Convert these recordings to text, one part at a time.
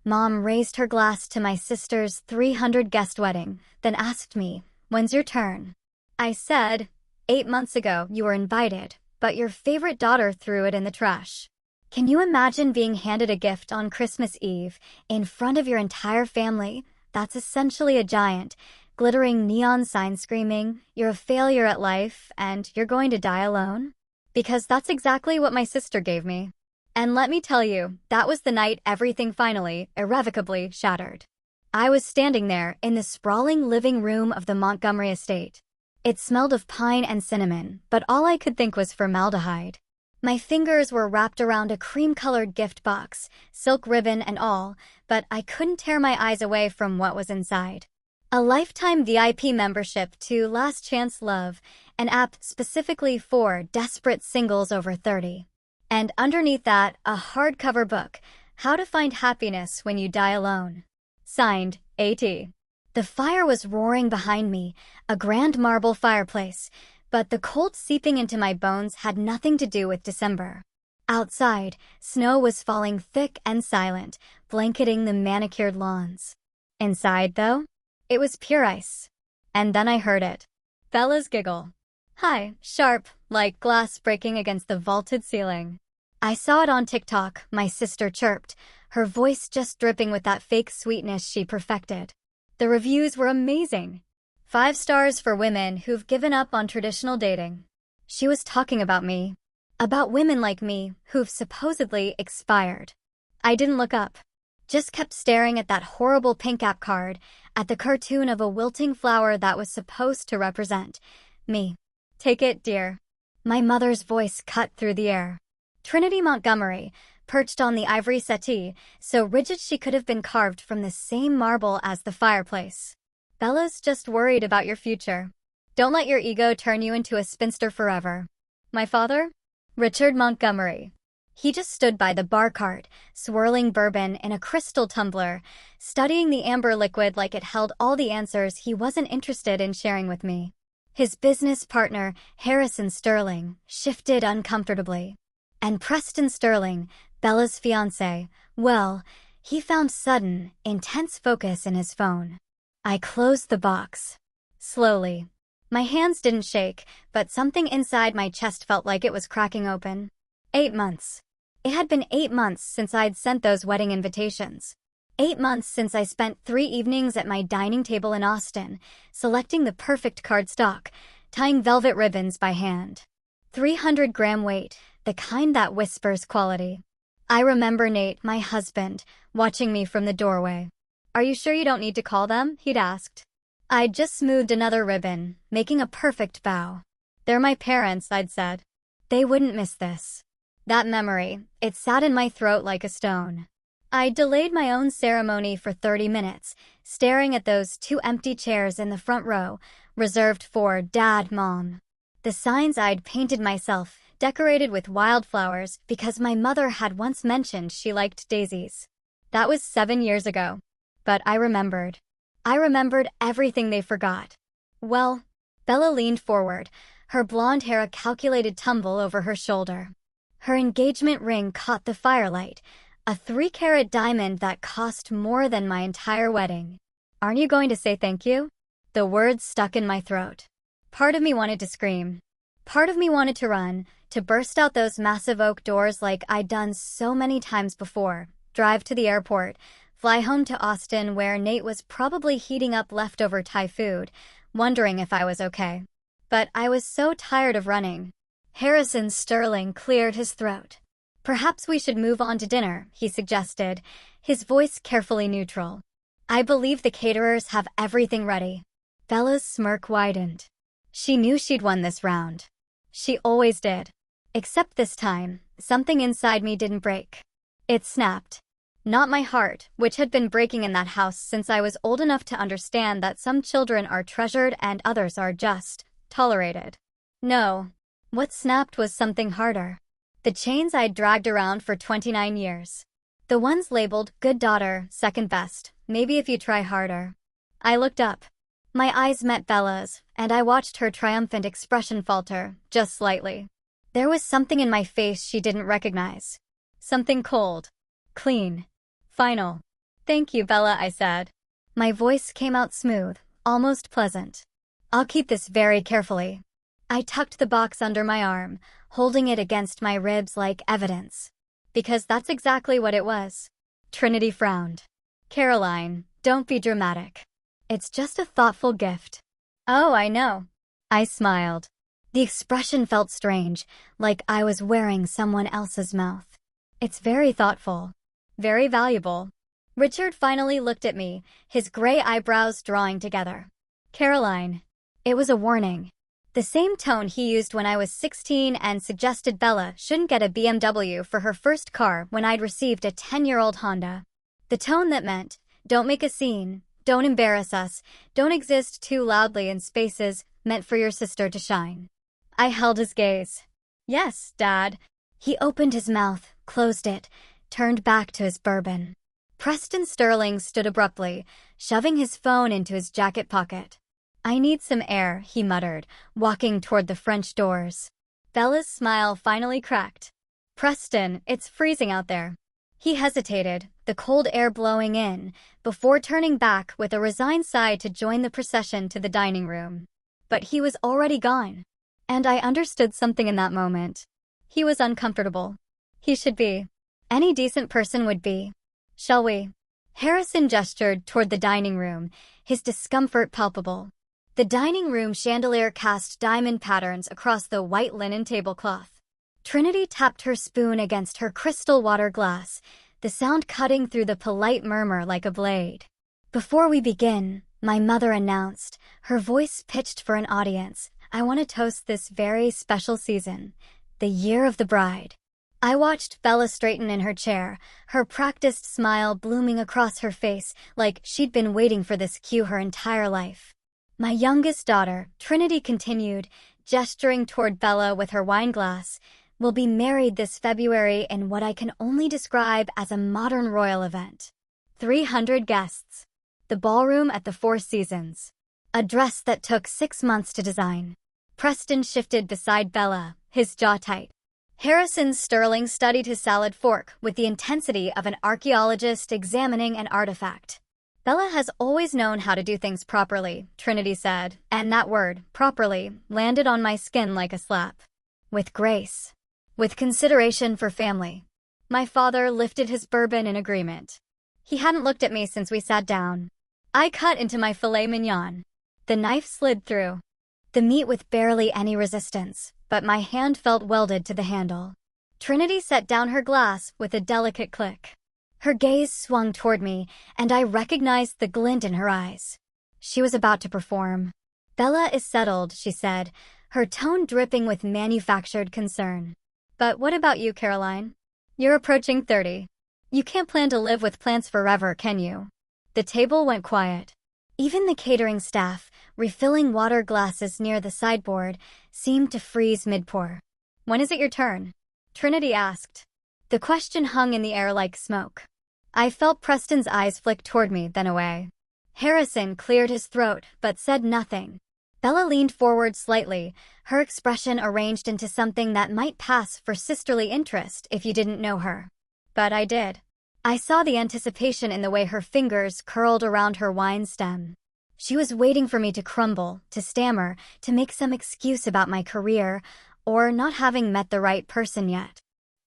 Mom raised her glass to my sister's 300-guest wedding, then asked me, "When's your turn?" I said, "8 months ago you were invited, but your favorite daughter threw it in the trash." Can you imagine being handed a gift on Christmas Eve in front of your entire family? That's essentially a giant, glittering neon sign screaming, "You're a failure at life, and you're going to die alone." Because that's exactly what my sister gave me. And let me tell you, that was the night everything finally, irrevocably shattered. I was standing there in the sprawling living room of the Montgomery estate. It smelled of pine and cinnamon, but all I could think was formaldehyde. My fingers were wrapped around a cream-colored gift box, silk ribbon and all, but I couldn't tear my eyes away from what was inside. A lifetime VIP membership to Last Chance Love, an app specifically for desperate singles over 30. And underneath that, a hardcover book, How to Find Happiness When You Die Alone. Signed, A.T. The fire was roaring behind me, a grand marble fireplace, but the cold seeping into my bones had nothing to do with December. Outside, snow was falling thick and silent, blanketing the manicured lawns. Inside, though, it was pure ice. And then I heard it. Bella's giggle. Hi, sharp, like glass breaking against the vaulted ceiling. I saw it on TikTok, my sister chirped, her voice just dripping with that fake sweetness she perfected. The reviews were amazing. 5 stars for women who've given up on traditional dating. She was talking about me. About women like me who've supposedly expired. I didn't look up. Just kept staring at that horrible pink app card, at the cartoon of a wilting flower that was supposed to represent me. Take it, dear. My mother's voice cut through the air. Trinity Montgomery, perched on the ivory settee, so rigid she could have been carved from the same marble as the fireplace. Bella's just worried about your future. Don't let your ego turn you into a spinster forever. My father? Richard Montgomery. He just stood by the bar cart, swirling bourbon in a crystal tumbler, studying the amber liquid like it held all the answers he wasn't interested in sharing with me. His business partner, Harrison Sterling, shifted uncomfortably. And Preston Sterling, Bella's fiancé, well, he found sudden, intense focus in his phone. I closed the box. Slowly. My hands didn't shake, but something inside my chest felt like it was cracking open. 8 months. It had been 8 months since I'd sent those wedding invitations. 8 months since I spent 3 evenings at my dining table in Austin, selecting the perfect cardstock, tying velvet ribbons by hand. 300-gram weight, the kind that whispers quality. I remember Nate, my husband, watching me from the doorway. "Are you sure you don't need to call them?" he'd asked. I'd just smoothed another ribbon, making a perfect bow. "They're my parents," I'd said. "They wouldn't miss this." That memory, it sat in my throat like a stone. I delayed my own ceremony for 30 minutes, staring at those 2 empty chairs in the front row, reserved for Dad, Mom. The signs I'd painted myself, decorated with wildflowers because my mother had once mentioned she liked daisies. That was 7 years ago. But I remembered. I remembered everything they forgot. Well, Bella leaned forward, her blonde hair a calculated tumble over her shoulder. Her engagement ring caught the firelight, a 3-carat diamond that cost more than my entire wedding. "Aren't you going to say thank you?" The words stuck in my throat. Part of me wanted to scream. Part of me wanted to run, to burst out those massive oak doors like I'd done so many times before, drive to the airport, fly home to Austin where Nate was probably heating up leftover Thai food, wondering if I was okay. But I was so tired of running. Harrison Sterling cleared his throat. "Perhaps we should move on to dinner," he suggested, his voice carefully neutral. "I believe the caterers have everything ready." Bella's smirk widened. She knew she'd won this round. She always did. Except this time, something inside me didn't break. It snapped. Not my heart, which had been breaking in that house since I was old enough to understand that some children are treasured and others are just tolerated. No. What snapped was something harder. The chains I'd dragged around for 29 years. The ones labeled good daughter, second best, maybe if you try harder. I looked up. My eyes met Bella's, and I watched her triumphant expression falter, just slightly. There was something in my face she didn't recognize. Something cold. Clean. Final. Thank you, Bella, I said. My voice came out smooth, almost pleasant. I'll keep this very carefully. I tucked the box under my arm, holding it against my ribs like evidence. Because that's exactly what it was. Trinity frowned. Caroline, don't be dramatic. It's just a thoughtful gift. Oh, I know. I smiled. The expression felt strange, like I was wearing someone else's mouth. It's very thoughtful. Very valuable. Richard finally looked at me, his gray eyebrows drawing together. Caroline. It was a warning. The same tone he used when I was 16 and suggested Bella shouldn't get a BMW for her first car when I'd received a 10-year-old Honda. The tone that meant, don't make a scene, don't embarrass us, don't exist too loudly in spaces meant for your sister to shine. I held his gaze. Yes, Dad. He opened his mouth, closed it, turned back to his bourbon. Preston Sterling stood abruptly, shoving his phone into his jacket pocket. I need some air, he muttered, walking toward the French doors. Bella's smile finally cracked. Preston, it's freezing out there. He hesitated, the cold air blowing in, before turning back with a resigned sigh to join the procession to the dining room. But he was already gone. And I understood something in that moment. He was uncomfortable. He should be. Any decent person would be. Shall we? Harrison gestured toward the dining room, his discomfort palpable. The dining room chandelier cast diamond patterns across the white linen tablecloth. Trinity tapped her spoon against her crystal water glass, the sound cutting through the polite murmur like a blade. Before we begin, my mother announced, her voice pitched for an audience, I want to toast this very special season, the year of the bride. I watched Bella straighten in her chair, her practiced smile blooming across her face like she'd been waiting for this cue her entire life. My youngest daughter, Trinity continued, gesturing toward Bella with her wine glass, will be married this February in what I can only describe as a modern royal event. 300 guests. The ballroom at the Four Seasons. A dress that took 6 months to design. Preston shifted beside Bella, his jaw tight. Harrison Sterling studied his salad fork with the intensity of an archaeologist examining an artifact. Bella has always known how to do things properly, Trinity said, and that word, properly, landed on my skin like a slap. With grace. With consideration for family. My father lifted his bourbon in agreement. He hadn't looked at me since we sat down. I cut into my filet mignon. The knife slid through. The meat with barely any resistance, but my hand felt welded to the handle. Trinity set down her glass with a delicate click. Her gaze swung toward me, and I recognized the glint in her eyes. She was about to perform. Bella is settled, she said, her tone dripping with manufactured concern. But what about you, Caroline? You're approaching 30. You can't plan to live with plants forever, can you? The table went quiet. Even the catering staff, refilling water glasses near the sideboard, seemed to freeze mid-pour. When is it your turn? Trinity asked. The question hung in the air like smoke. I felt Preston's eyes flick toward me, then away. Harrison cleared his throat, but said nothing. Bella leaned forward slightly, her expression arranged into something that might pass for sisterly interest if you didn't know her. But I did. I saw the anticipation in the way her fingers curled around her wine stem. She was waiting for me to crumble, to stammer, to make some excuse about my career, or not having met the right person yet.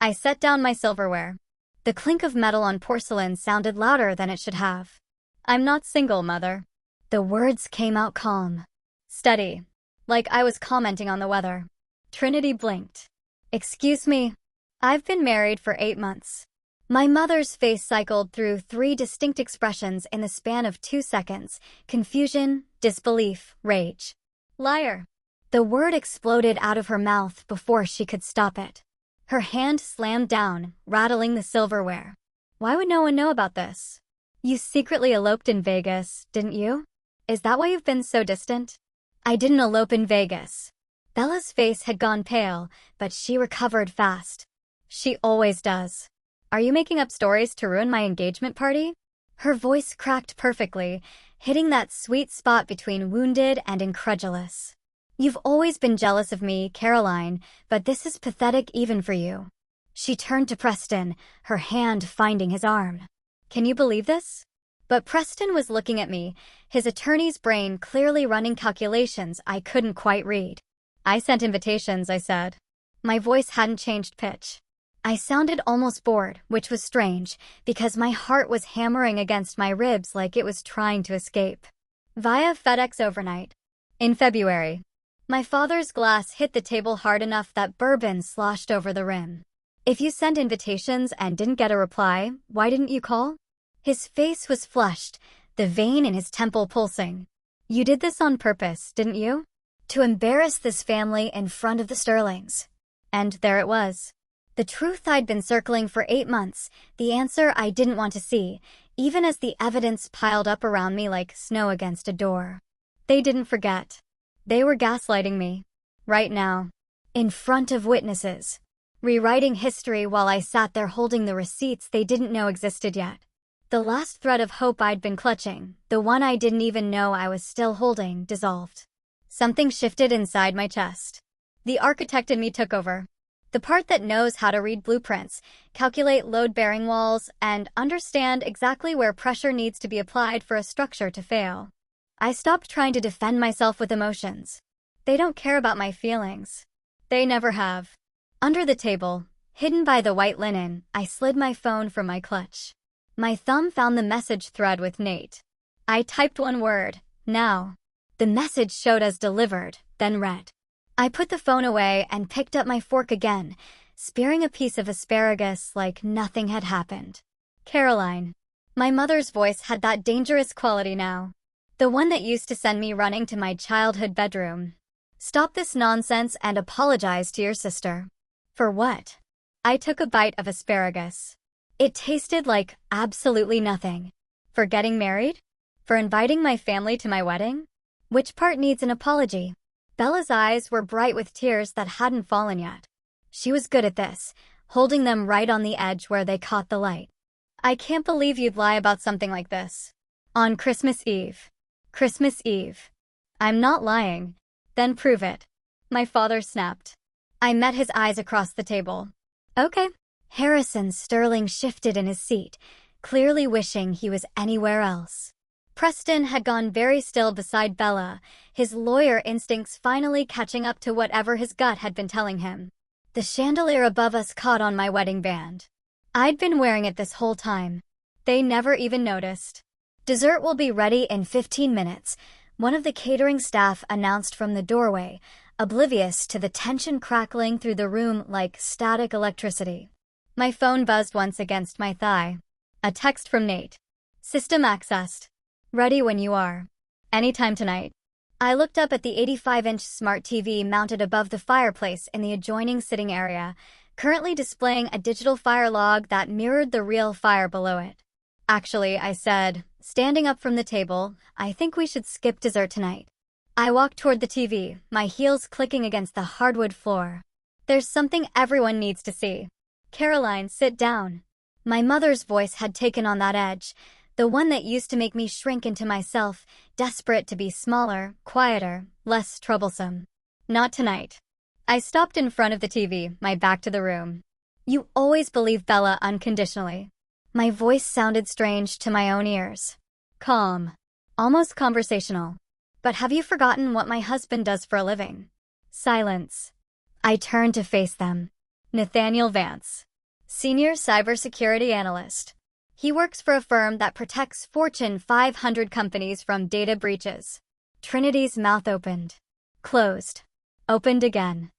I set down my silverware. The clink of metal on porcelain sounded louder than it should have. I'm not single, Mother. The words came out calm. Steady. Like I was commenting on the weather. Trinity blinked. Excuse me. I've been married for 8 months. My mother's face cycled through 3 distinct expressions in the span of 2 seconds. Confusion, disbelief, rage. Liar. The word exploded out of her mouth before she could stop it. Her hand slammed down, rattling the silverware. Why would no one know about this? You secretly eloped in Vegas, didn't you? Is that why you've been so distant? I didn't elope in Vegas. Bella's face had gone pale, but she recovered fast. She always does. Are you making up stories to ruin my engagement party? Her voice cracked perfectly, hitting that sweet spot between wounded and incredulous. You've always been jealous of me, Caroline, but this is pathetic even for you. She turned to Preston, her hand finding his arm. Can you believe this? But Preston was looking at me, his attorney's brain clearly running calculations I couldn't quite read. I sent invitations, I said. My voice hadn't changed pitch. I sounded almost bored, which was strange, because my heart was hammering against my ribs like it was trying to escape. Via FedEx overnight. In February. My father's glass hit the table hard enough that bourbon sloshed over the rim. If you sent invitations and didn't get a reply, why didn't you call? His face was flushed, the vein in his temple pulsing. You did this on purpose, didn't you? To embarrass this family in front of the Sterlings. And there it was. The truth I'd been circling for 8 months, the answer I didn't want to see, even as the evidence piled up around me like snow against a door. They didn't forget. They were gaslighting me. Right now. In front of witnesses. Rewriting history while I sat there holding the receipts they didn't know existed yet. The last thread of hope I'd been clutching, the one I didn't even know I was still holding, dissolved. Something shifted inside my chest. The architect in me took over. The part that knows how to read blueprints, calculate load-bearing walls, and understand exactly where pressure needs to be applied for a structure to fail. I stopped trying to defend myself with emotions. They don't care about my feelings. They never have. Under the table, hidden by the white linen, I slid my phone from my clutch. My thumb found the message thread with Nate. I typed one word, now. The message showed as delivered, then read. I put the phone away and picked up my fork again, spearing a piece of asparagus like nothing had happened. Caroline. My mother's voice had that dangerous quality now. The one that used to send me running to my childhood bedroom. Stop this nonsense and apologize to your sister. For what? I took a bite of asparagus. It tasted like absolutely nothing. For getting married? For inviting my family to my wedding? Which part needs an apology? Bella's eyes were bright with tears that hadn't fallen yet. She was good at this, holding them right on the edge where they caught the light. I can't believe you'd lie about something like this. On Christmas Eve. Christmas Eve. I'm not lying. Then prove it. My father snapped. I met his eyes across the table. Okay. Harrison Sterling shifted in his seat, clearly wishing he was anywhere else. Preston had gone very still beside Bella, his lawyer instincts finally catching up to whatever his gut had been telling him. The chandelier above us caught on my wedding band. I'd been wearing it this whole time. They never even noticed. Dessert will be ready in 15 minutes, one of the catering staff announced from the doorway, oblivious to the tension crackling through the room like static electricity. My phone buzzed once against my thigh. A text from Nate. System accessed. Ready when you are. Anytime tonight. I looked up at the 85-inch smart TV mounted above the fireplace in the adjoining sitting area, currently displaying a digital fire log that mirrored the real fire below it. Actually, I said, standing up from the table, I think we should skip dessert tonight. I walked toward the TV, my heels clicking against the hardwood floor. There's something everyone needs to see. Caroline, sit down. My mother's voice had taken on that edge, the one that used to make me shrink into myself, desperate to be smaller, quieter, less troublesome. Not tonight. I stopped in front of the TV, my back to the room. You always believe Bella unconditionally. My voice sounded strange to my own ears. Calm. Almost conversational. But have you forgotten what my husband does for a living? Silence. I turned to face them. Nathaniel Vance. Senior Cybersecurity Analyst. He works for a firm that protects Fortune 500 companies from data breaches. Trinity's mouth opened. Closed. Opened again.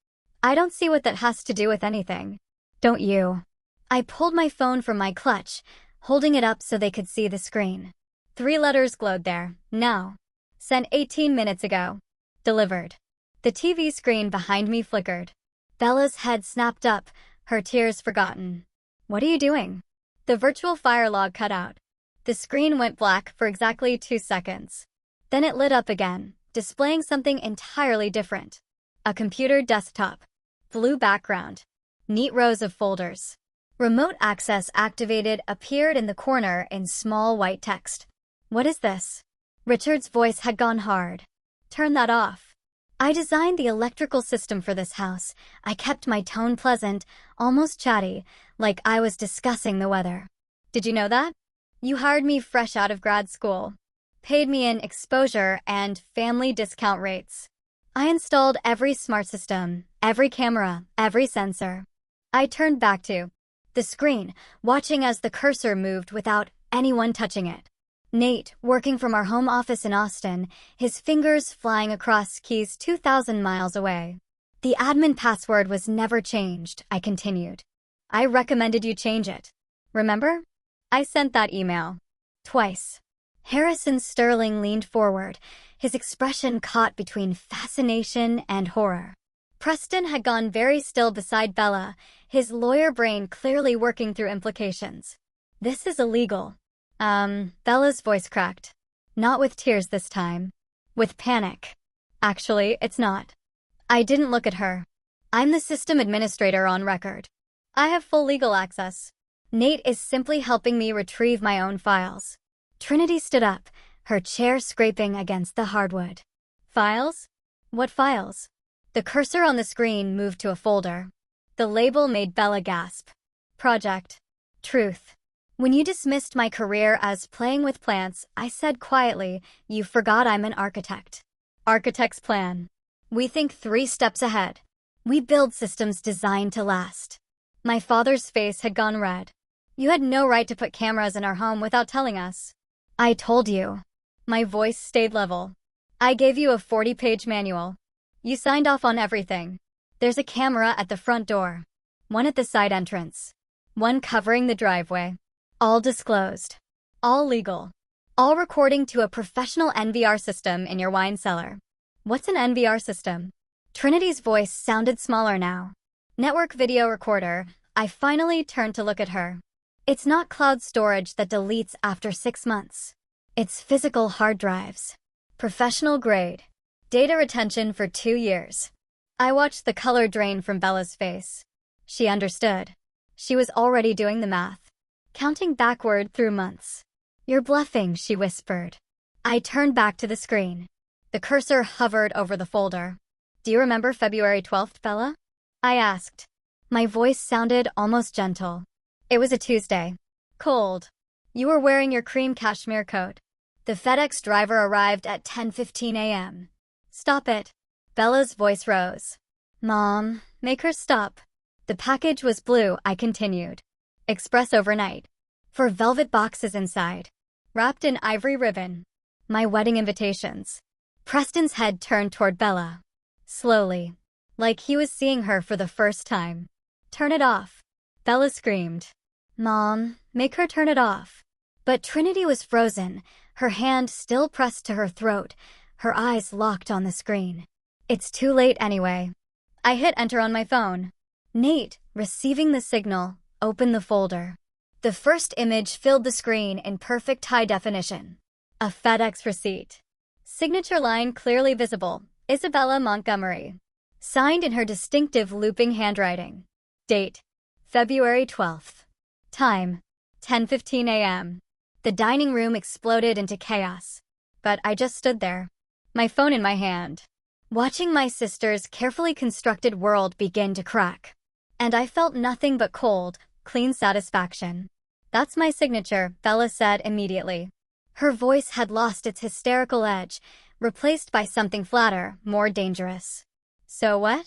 I don't see what that has to do with anything. Don't you? I pulled my phone from my clutch, holding it up so they could see the screen. 3 letters glowed there. Now. Sent 18 minutes ago. Delivered. The TV screen behind me flickered. Bella's head snapped up, her tears forgotten. What are you doing? The virtual fire log cut out. The screen went black for exactly 2 seconds. Then it lit up again, displaying something entirely different. A computer desktop. Blue background. Neat rows of folders. Remote access activated appeared in the corner in small white text. What is this? Richard's voice had gone hard. Turn that off. I designed the electrical system for this house. I kept my tone pleasant, almost chatty, like I was discussing the weather. Did you know that? You hired me fresh out of grad school, paid me in exposure and family discount rates. I installed every smart system, every camera, every sensor. I turned back to the screen, watching as the cursor moved without anyone touching it. Nate, working from our home office in Austin, his fingers flying across keys 2,000 miles away. The admin password was never changed, I continued. I recommended you change it. Remember? I sent that email. Twice. Harrison Sterling leaned forward, his expression caught between fascination and horror. Preston had gone very still beside Bella, his lawyer brain clearly working through implications. This is illegal. Bella's voice cracked. Not with tears this time. With panic. Actually, it's not. I didn't look at her. I'm the system administrator on record. I have full legal access. Nate is simply helping me retrieve my own files. Trinity stood up, her chair scraping against the hardwood. Files? What files? The cursor on the screen moved to a folder. The label made Bella gasp. Project. Truth. When you dismissed my career as playing with plants, I said quietly, you forgot I'm an architect. Architect's plan. We think 3 steps ahead. We build systems designed to last. My father's face had gone red. You had no right to put cameras in our home without telling us. I told you. My voice stayed level. I gave you a 40-page manual. You signed off on everything. There's a camera at the front door. One at the side entrance. One covering the driveway. All disclosed. All legal. All recording to a professional NVR system in your wine cellar. What's an NVR system? Trinity's voice sounded smaller now. Network video recorder. I finally turned to look at her. It's not cloud storage that deletes after 6 months. It's physical hard drives. Professional grade. Data retention for 2 years. I watched the color drain from Bella's face. She understood. She was already doing the math. Counting backward through months. You're bluffing, she whispered. I turned back to the screen. The cursor hovered over the folder. Do you remember February 12th, Bella? I asked. My voice sounded almost gentle. It was a Tuesday. Cold. You were wearing your cream cashmere coat. The FedEx driver arrived at 10:15 a.m. Stop it. Bella's voice rose. Mom, make her stop. The package was blue, I continued. Express overnight. 4 velvet boxes inside. Wrapped in ivory ribbon. My wedding invitations. Preston's head turned toward Bella. Slowly. Like he was seeing her for the first time. Turn it off. Bella screamed. Mom, make her turn it off. But Trinity was frozen, her hand still pressed to her throat, her eyes locked on the screen. It's too late anyway. I hit enter on my phone. Nate, receiving the signal, opened the folder. The first image filled the screen in perfect high definition. A FedEx receipt. Signature line clearly visible. Isabella Montgomery. Signed in her distinctive looping handwriting. Date. February 12th. Time. 10:15 a.m. The dining room exploded into chaos. But I just stood there. My phone in my hand. Watching my sister's carefully constructed world begin to crack. And I felt nothing but cold, clean satisfaction. That's my signature, Bella said immediately. Her voice had lost its hysterical edge, replaced by something flatter, more dangerous. So what?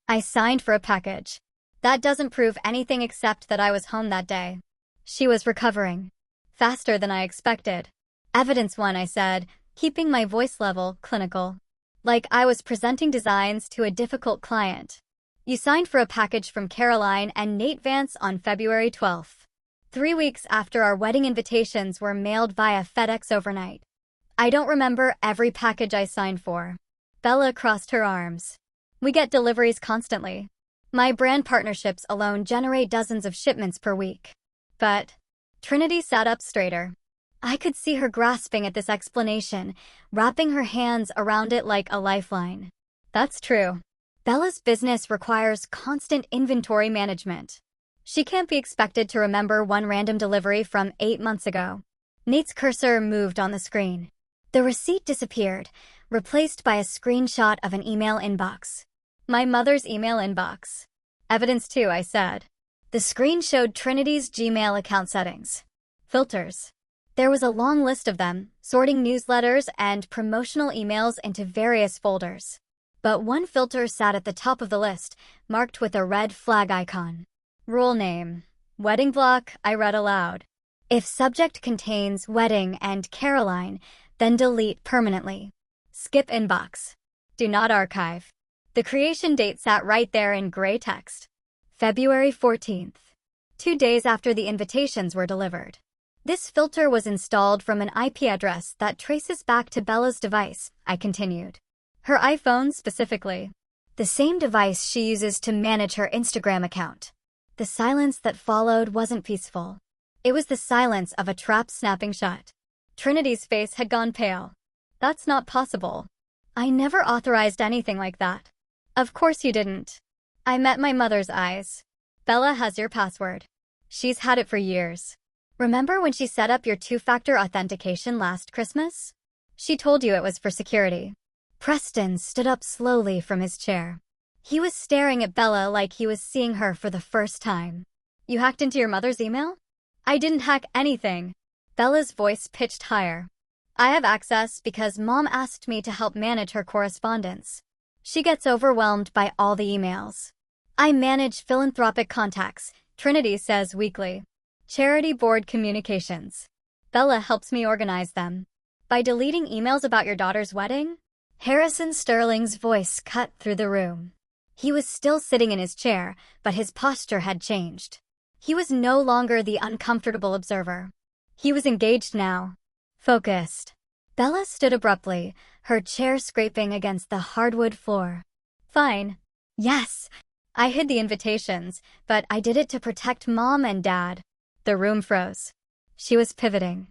I signed for a package. That doesn't prove anything except that I was home that day. She was recovering. Faster than I expected. Evidence one, I said, keeping my voice level clinical. Like I was presenting designs to a difficult client. You signed for a package from Caroline and Nate Vance on February 12th. 3 weeks after our wedding invitations were mailed via FedEx overnight. I don't remember every package I signed for. Bella crossed her arms. We get deliveries constantly. My brand partnerships alone generate dozens of shipments per week. But Trinity sat up straighter. I could see her grasping at this explanation, wrapping her hands around it like a lifeline. That's true. Bella's business requires constant inventory management. She can't be expected to remember one random delivery from 8 months ago. Nate's cursor moved on the screen. The receipt disappeared, replaced by a screenshot of an email inbox. My mother's email inbox. Evidence 2, I said. The screen showed Trinity's Gmail account settings. Filters. There was a long list of them, sorting newsletters and promotional emails into various folders. But one filter sat at the top of the list, marked with a red flag icon. Rule name: wedding block, I read aloud. If subject contains wedding and Caroline, then delete permanently. Skip inbox. Do not archive. The creation date sat right there in gray text. February 14th. 2 days after the invitations were delivered. This filter was installed from an IP address that traces back to Bella's device, I continued. Her iPhone specifically. The same device she uses to manage her Instagram account. The silence that followed wasn't peaceful. It was the silence of a trap snapping shut. Trinity's face had gone pale. That's not possible. I never authorized anything like that. Of course you didn't. I met my mother's eyes. Bella has your password. She's had it for years. Remember when she set up your 2-factor authentication last Christmas? She told you it was for security. Preston stood up slowly from his chair. He was staring at Bella like he was seeing her for the first time. You hacked into your mother's email? I didn't hack anything. Bella's voice pitched higher. I have access because Mom asked me to help manage her correspondence. She gets overwhelmed by all the emails. I manage philanthropic contacts, Trinity says weakly. Charity board communications. Bella helps me organize them. By deleting emails about your daughter's wedding? Harrison Sterling's voice cut through the room. He was still sitting in his chair, but his posture had changed. He was no longer the uncomfortable observer. He was engaged now. Focused. Bella stood abruptly, her chair scraping against the hardwood floor. Fine. Yes. I hid the invitations, but I did it to protect Mom and Dad. The room froze. She was pivoting.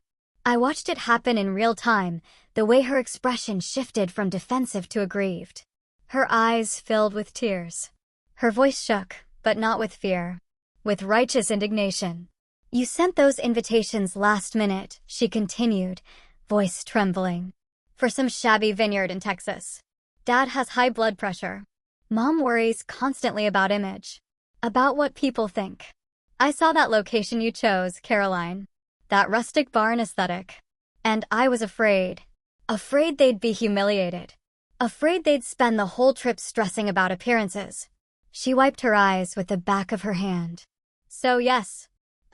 I watched it happen in real time, the way her expression shifted from defensive to aggrieved. Her eyes filled with tears. Her voice shook, but not with fear. With righteous indignation. You sent those invitations last minute, she continued, voice trembling. For some shabby vineyard in Texas. Dad has high blood pressure. Mom worries constantly about image. About what people think. I saw that location you chose, Caroline. That rustic barn aesthetic. And I was afraid. Afraid they'd be humiliated. Afraid they'd spend the whole trip stressing about appearances. She wiped her eyes with the back of her hand. So yes,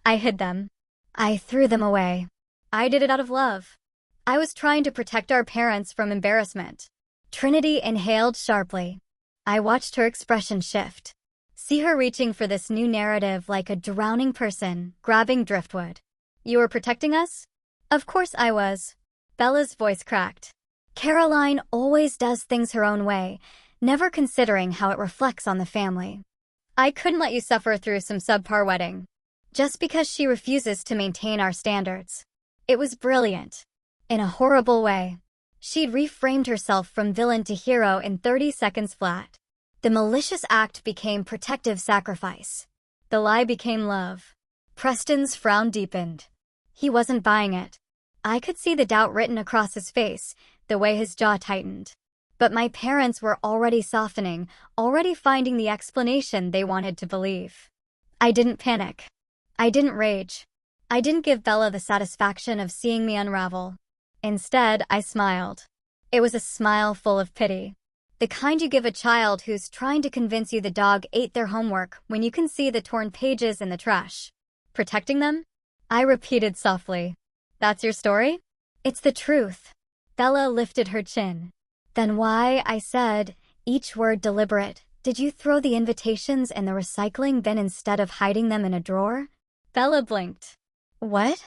I hid them. I threw them away. I did it out of love. I was trying to protect our parents from embarrassment. Trinity inhaled sharply. I watched her expression shift. See her reaching for this new narrative like a drowning person, grabbing driftwood. You were protecting us? Of course I was. Bella's voice cracked. Caroline always does things her own way, never considering how it reflects on the family. I couldn't let you suffer through some subpar wedding. Just because she refuses to maintain our standards. It was brilliant. In a horrible way. She'd reframed herself from villain to hero in 30 seconds flat. The malicious act became protective sacrifice. The lie became love. Preston's frown deepened. He wasn't buying it. I could see the doubt written across his face, the way his jaw tightened. But my parents were already softening, already finding the explanation they wanted to believe. I didn't panic. I didn't rage. I didn't give Bella the satisfaction of seeing me unravel. Instead, I smiled. It was a smile full of pity. The kind you give a child who's trying to convince you the dog ate their homework when you can see the torn pages in the trash. Protecting them? I repeated softly. That's your story? It's the truth. Bella lifted her chin. Then why, I said, each word deliberate, did you throw the invitations in the recycling bin instead of hiding them in a drawer? Bella blinked. What?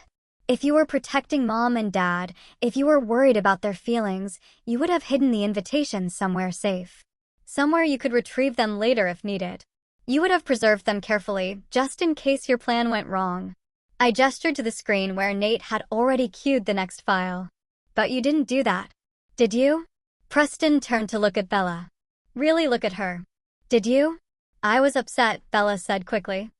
If you were protecting Mom and Dad, if you were worried about their feelings, you would have hidden the invitations somewhere safe. Somewhere you could retrieve them later if needed. You would have preserved them carefully, just in case your plan went wrong. I gestured to the screen where Nate had already queued the next file. But you didn't do that. Did you? Preston turned to look at Bella. Really look at her. Did you? I was upset, Bella said quickly.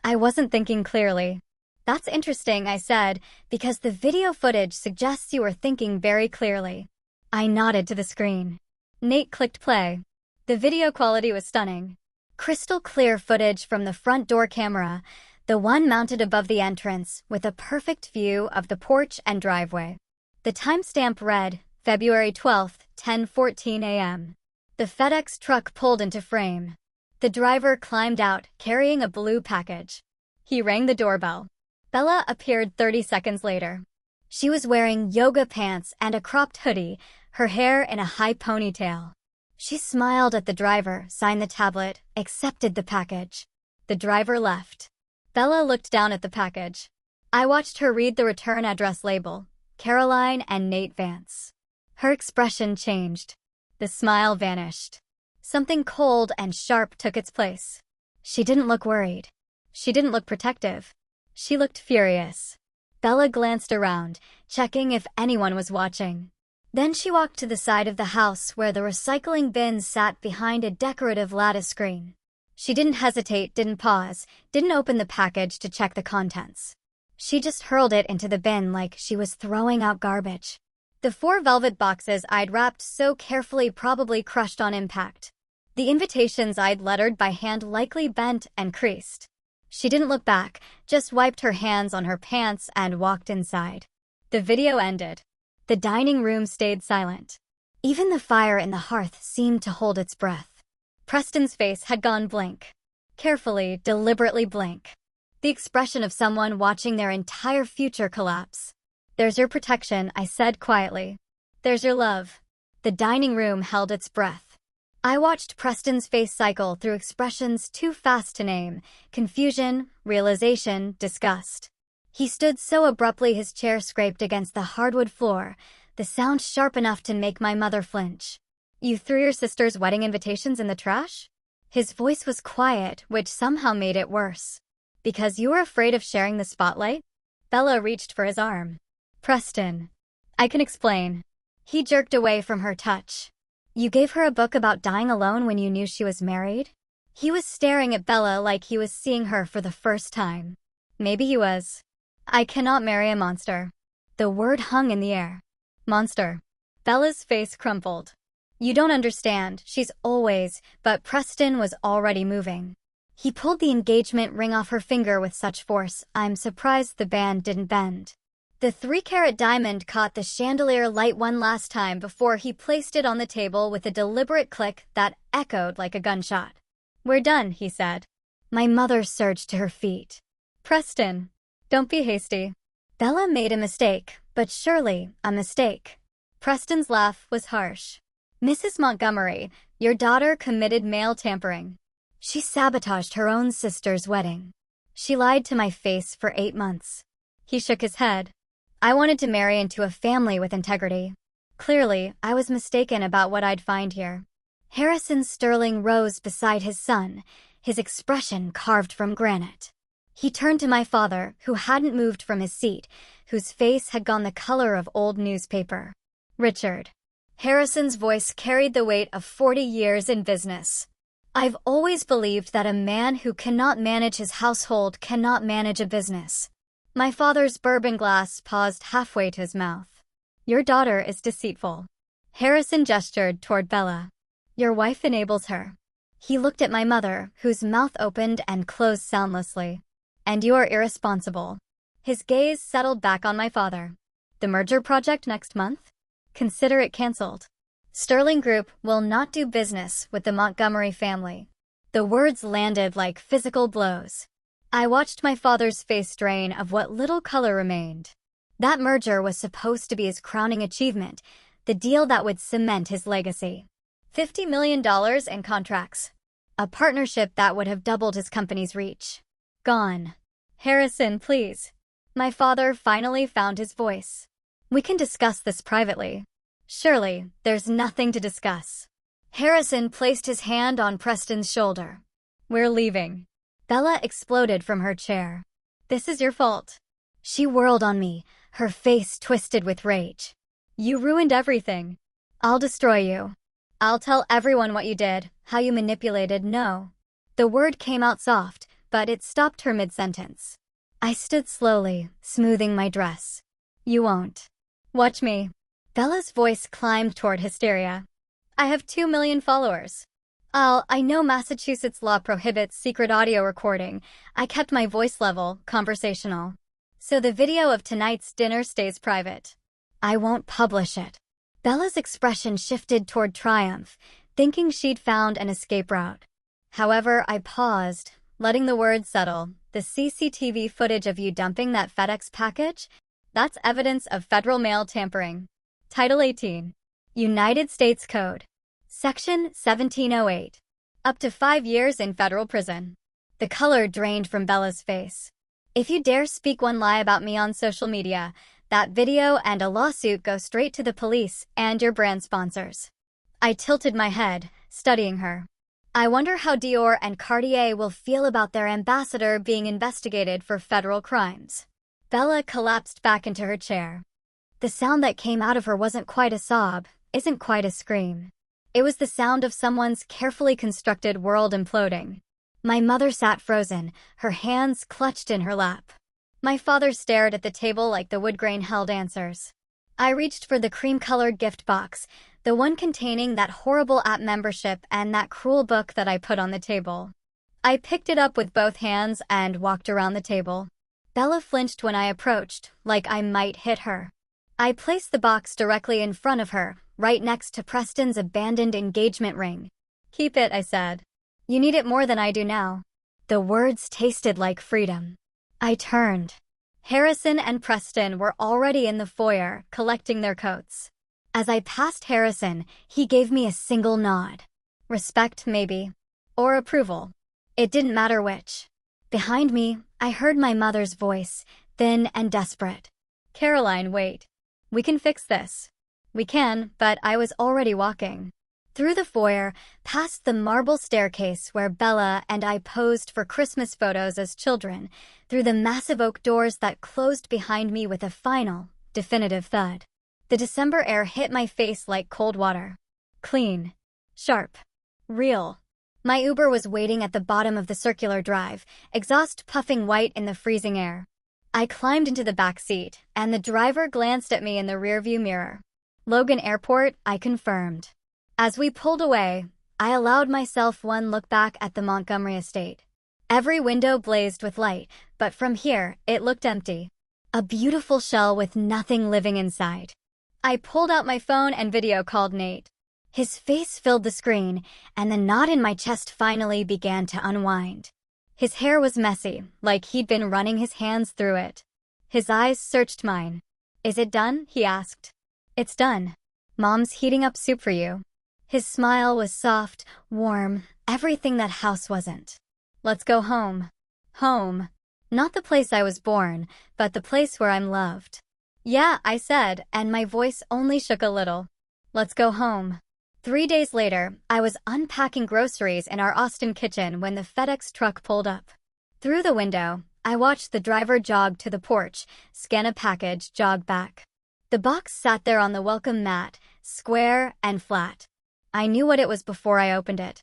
I wasn't thinking clearly. That's interesting, I said, because the video footage suggests you were thinking very clearly. I nodded to the screen. Nate clicked play. The video quality was stunning. Crystal clear footage from the front door camera, The one mounted above the entrance, with a perfect view of the porch and driveway. The timestamp read, February 12th, 10:14 a.m. The FedEx truck pulled into frame. The driver climbed out, carrying a blue package. He rang the doorbell. Bella appeared 30 seconds later. She was wearing yoga pants and a cropped hoodie, her hair in a high ponytail. She smiled at the driver, signed the tablet, accepted the package. The driver left. Bella looked down at the package. I watched her read the return address label, Caroline and Nate Vance. Her expression changed. The smile vanished. Something cold and sharp took its place. She didn't look worried. She didn't look protective. She looked furious. Bella glanced around, checking if anyone was watching. Then she walked to the side of the house where the recycling bin sat behind a decorative lattice screen. She didn't hesitate, didn't pause, didn't open the package to check the contents. She just hurled it into the bin like she was throwing out garbage. The 4 velvet boxes I'd wrapped so carefully probably crushed on impact. The invitations I'd lettered by hand likely bent and creased. She didn't look back, just wiped her hands on her pants and walked inside. The video ended. The dining room stayed silent. Even the fire in the hearth seemed to hold its breath. Preston's face had gone blank. Carefully, deliberately blank. The expression of someone watching their entire future collapse. There's your protection, I said quietly. There's your love. The dining room held its breath. I watched Preston's face cycle through expressions too fast to name: confusion, realization, disgust. He stood so abruptly his chair scraped against the hardwood floor, the sound sharp enough to make my mother flinch. You threw your sister's wedding invitations in the trash? His voice was quiet, which somehow made it worse. Because you were afraid of sharing the spotlight? Bella reached for his arm. Preston. I can explain. He jerked away from her touch. You gave her a book about dying alone when you knew she was married? He was staring at Bella like he was seeing her for the first time. Maybe he was. I cannot marry a monster. The word hung in the air. Monster. Bella's face crumpled. You don't understand, she's always, but Preston was already moving. He pulled the engagement ring off her finger with such force, I'm surprised the band didn't bend. The 3-carat diamond caught the chandelier light one last time before he placed it on the table with a deliberate click that echoed like a gunshot. We're done, he said. My mother surged to her feet. Preston, don't be hasty. Bella made a mistake, but surely a mistake. Preston's laugh was harsh. Mrs. Montgomery, your daughter committed mail tampering. She sabotaged her own sister's wedding. She lied to my face for 8 months. He shook his head. I wanted to marry into a family with integrity. Clearly, I was mistaken about what I'd find here. Harrison Sterling rose beside his son, his expression carved from granite. He turned to my father, who hadn't moved from his seat, whose face had gone the color of old newspaper. Richard. Harrison's voice carried the weight of 40 years in business. I've always believed that a man who cannot manage his household cannot manage a business. My father's bourbon glass paused halfway to his mouth. Your daughter is deceitful. Harrison gestured toward Bella. Your wife enables her. He looked at my mother, whose mouth opened and closed soundlessly. And you are irresponsible. His gaze settled back on my father. The merger project next month? Consider it canceled. Sterling Group will not do business with the Montgomery family. The words landed like physical blows. I watched my father's face drain of what little color remained. That merger was supposed to be his crowning achievement, the deal that would cement his legacy. $50 million in contracts. A partnership that would have doubled his company's reach. Gone. Harrison, please. My father finally found his voice. We can discuss this privately. Surely, there's nothing to discuss. Harrison placed his hand on Preston's shoulder. We're leaving. Bella exploded from her chair. This is your fault. She whirled on me, her face twisted with rage. You ruined everything. I'll destroy you. I'll tell everyone what you did, how you manipulated. No. The word came out soft, but it stopped her mid-sentence. I stood slowly, smoothing my dress. You won't. Watch me. Bella's voice climbed toward hysteria. I have 2 million followers. I know Massachusetts law prohibits secret audio recording. I kept my voice level, conversational. So the video of tonight's dinner stays private. I won't publish it. Bella's expression shifted toward triumph, thinking she'd found an escape route. However, I paused, letting the words settle. The CCTV footage of you dumping that FedEx package? That's evidence of federal mail tampering. Title 18. United States Code. Section 1708. Up to 5 years in federal prison. The color drained from Bella's face. If you dare speak one lie about me on social media, that video and a lawsuit go straight to the police and your brand sponsors. I tilted my head, studying her. I wonder how Dior and Cartier will feel about their ambassador being investigated for federal crimes. Bella collapsed back into her chair. The sound that came out of her wasn't quite a sob, isn't quite a scream. It was the sound of someone's carefully constructed world imploding. My mother sat frozen, her hands clutched in her lap. My father stared at the table like the wood grain held answers. I reached for the cream-colored gift box, the one containing that horrible app membership and that cruel book that I put on the table. I picked it up with both hands and walked around the table. Bella flinched when I approached, like I might hit her. I placed the box directly in front of her, right next to Preston's abandoned engagement ring. Keep it, I said. You need it more than I do now. The words tasted like freedom. I turned. Harrison and Preston were already in the foyer, collecting their coats. As I passed Harrison, he gave me a single nod. Respect, maybe. Or approval. It didn't matter which. Behind me, I heard my mother's voice, thin and desperate. Caroline, wait. We can fix this. We can, but I was already walking. Through the foyer, past the marble staircase where Bella and I posed for Christmas photos as children, through the massive oak doors that closed behind me with a final, definitive thud. The December air hit my face like cold water. Clean. Sharp. Real. My Uber was waiting at the bottom of the circular drive, exhaust puffing white in the freezing air. I climbed into the back seat, and the driver glanced at me in the rearview mirror. Logan Airport, I confirmed. As we pulled away, I allowed myself one look back at the Montgomery estate. Every window blazed with light, but from here, it looked empty. A beautiful shell with nothing living inside. I pulled out my phone and video called Nate. His face filled the screen, and the knot in my chest finally began to unwind. His hair was messy, like he'd been running his hands through it. His eyes searched mine. Is it done? He asked. It's done. Mom's heating up soup for you. His smile was soft, warm, everything that house wasn't. Let's go home. Home. Not the place I was born, but the place where I'm loved. Yeah, I said, and my voice only shook a little. Let's go home. 3 days later, I was unpacking groceries in our Austin kitchen when the FedEx truck pulled up. Through the window, I watched the driver jog to the porch, scan a package, jog back. The box sat there on the welcome mat, square and flat. I knew what it was before I opened it.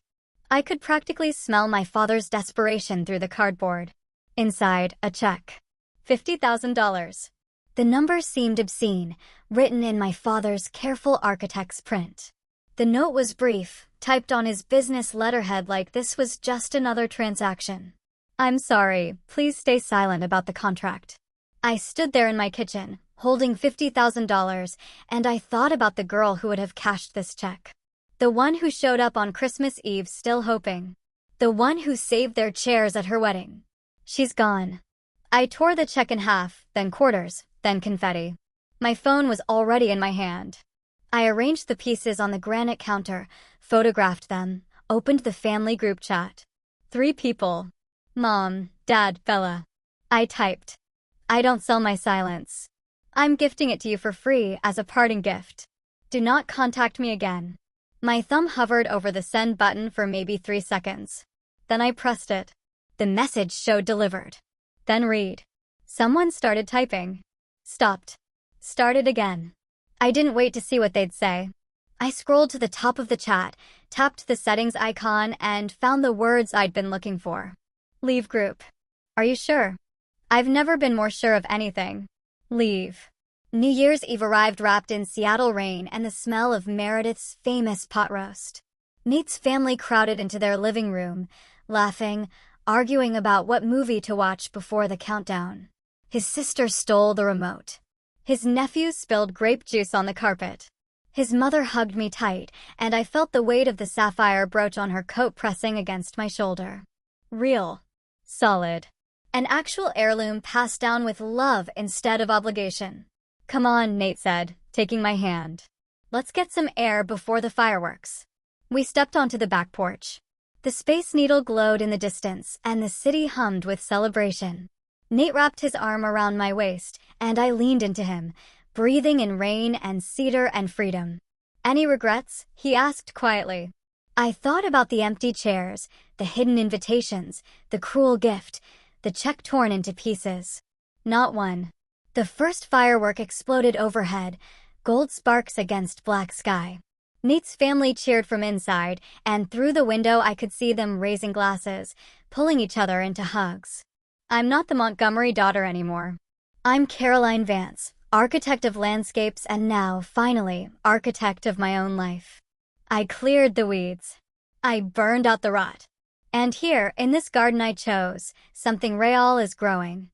I could practically smell my father's desperation through the cardboard. Inside, a check. $50,000. The number seemed obscene, written in my father's careful architect's print. The note was brief, typed on his business letterhead like this was just another transaction. I'm sorry, please stay silent about the contract. I stood there in my kitchen, holding $50,000, and I thought about the girl who would have cashed this check. The one who showed up on Christmas Eve still hoping. The one who saved their chairs at her wedding. She's gone. I tore the check in half, then quarters, then confetti. My phone was already in my hand. I arranged the pieces on the granite counter, photographed them, opened the family group chat. 3 people. Mom, Dad, Bella. I typed. I don't sell my silence. I'm gifting it to you for free as a parting gift. Do not contact me again. My thumb hovered over the send button for maybe 3 seconds. Then I pressed it. The message showed delivered. Then read. Someone started typing. Stopped. Started again. I didn't wait to see what they'd say. I scrolled to the top of the chat, tapped the settings icon, and found the words I'd been looking for. Leave group. Are you sure? I've never been more sure of anything. Leave. New Year's Eve arrived wrapped in Seattle rain and the smell of Meredith's famous pot roast. Nate's family crowded into their living room, laughing, arguing about what movie to watch before the countdown. His sister stole the remote. His nephew spilled grape juice on the carpet. His mother hugged me tight, and I felt the weight of the sapphire brooch on her coat pressing against my shoulder. Real. Solid. An actual heirloom passed down with love instead of obligation. "Come on," Nate said, taking my hand. "Let's get some air before the fireworks." We stepped onto the back porch. The Space Needle glowed in the distance, and the city hummed with celebration. Nate wrapped his arm around my waist, and I leaned into him, breathing in rain and cedar and freedom. "Any regrets?" he asked quietly. I thought about the empty chairs, the hidden invitations, the cruel gift, the check torn into pieces. Not one. The first firework exploded overhead, gold sparks against black sky. Nate's family cheered from inside, and through the window I could see them raising glasses, pulling each other into hugs. I'm not the Montgomery daughter anymore. I'm Caroline Vance, architect of landscapes and now, finally, architect of my own life. I cleared the weeds. I burned out the rot. And here, in this garden I chose, something real is growing.